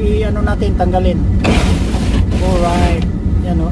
i-ano natin, tanggalin. Alright. Yan o.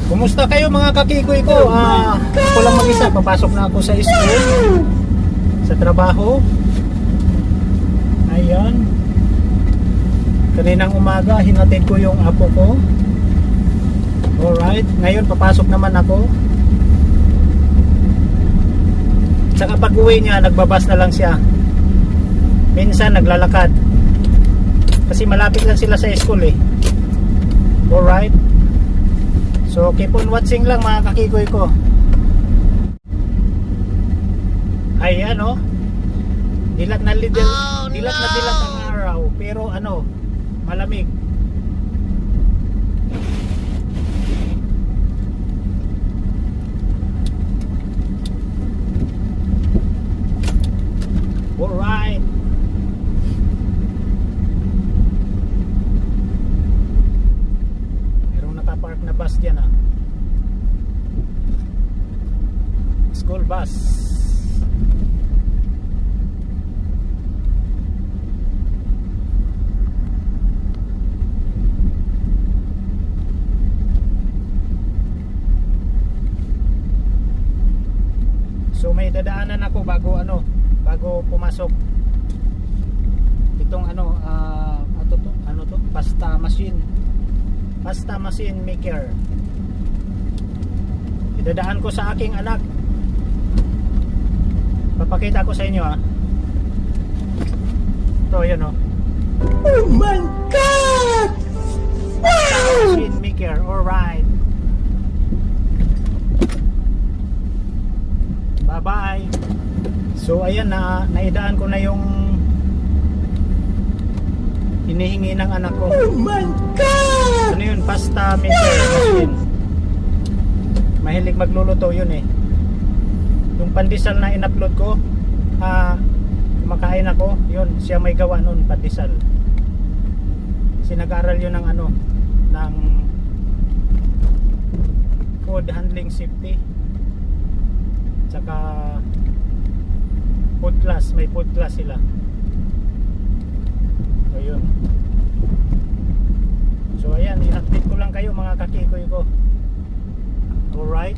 Kumusta kayo mga kakikoy ko? Ako lang mag-isa, papasok na ako sa school, sa trabaho. Ayan. Kaninang umaga, hinatid ko yung apo ko. Alright, ngayon papasok naman ako. Tsaka pag uwi niya, nagbabas na lang siya. Minsan naglalakad. Kasi malapit lang sila sa school eh. Alright. So keep on watching lang mga kakikoy ko. Ayan o. Dilat na dilat ang araw. Pero ano, malamig. Alright. Park na bus dyan school bus. So may dadaanan ako bago pumasok itong pasta machine maker. Idadaan ko sa aking anak. Papakita ko sa inyo Ito yun Oh my God! Pasta machine maker. Alright. Bye bye. So ayan naidaan ko na yung hinihingi ng anak ko. Oh my God! Ano yun? Pasta maker machine. Mahilig magluluto yun eh. Yung pandesal na in-upload ko, kumakain ako, yun, siya may gawa nun, pandesal. Kasi nag-aaral yun ng ng food handling safety. Tsaka food class, may food class sila. Ayun. So ayan, i-update ko lang kayo mga kakikoy ko. Alright.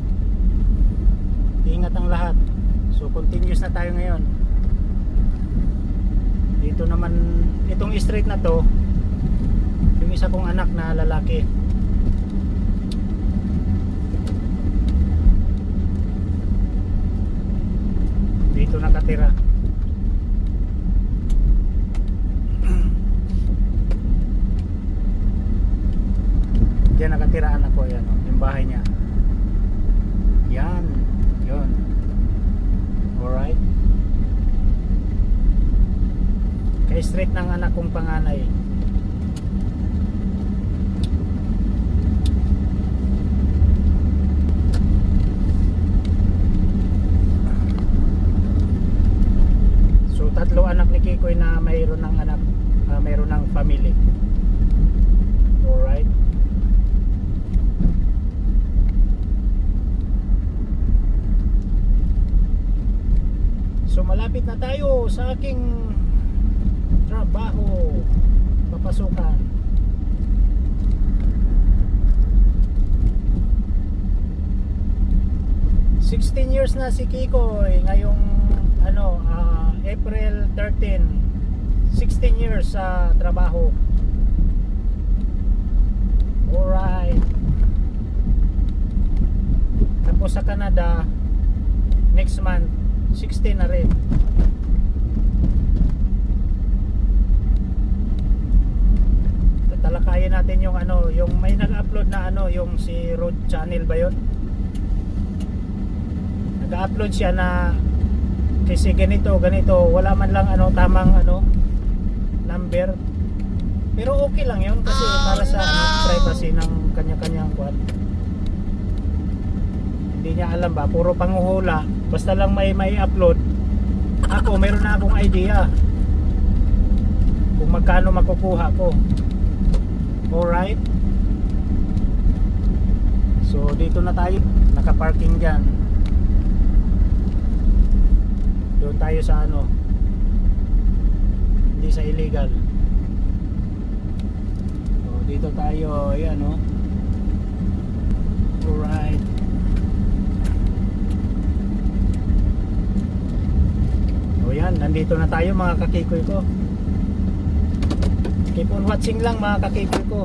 Ingat ang lahat. So continuous na tayo ngayon. Dito naman, itong street na to, yung isa kong anak na lalaki. Dito nakatira. Diyan nakatira anak ko, yan yung bahay niya. Yan, yun. Alright. Kaya straight ng anak kong panganay. So tatlo anak ni Kikoy na mayroon ng anak, mayroon ng family. Alright. So malapit na tayo sa aking trabaho, papasukan. $16 years na si Kikoy ngayong April 13. 16 years sa trabaho. Alright. Tapos sa Canada next month 16 na rin. talakayin natin yung ano, yung may nag-upload na ano, yung si Road Channel ba yun? Nag-upload siya na kasi ganito, wala man lang ano, tamang ano, number. Pero okay lang yun kasi para sa ano, privacy ng kanya-kanyang kwan. Hindi niya alam ba, puro panguhula. Basta lang may upload. Ako, meron na akong idea kung magkano makukuha ko. Alright. So dito na tayo, nakaparking dyan. Doon tayo sa ano, hindi sa illegal. So dito tayo, ayan o. Alright. O yan, nandito na tayo mga kakikoy ko. Keep on watching lang mga kakikoy ko.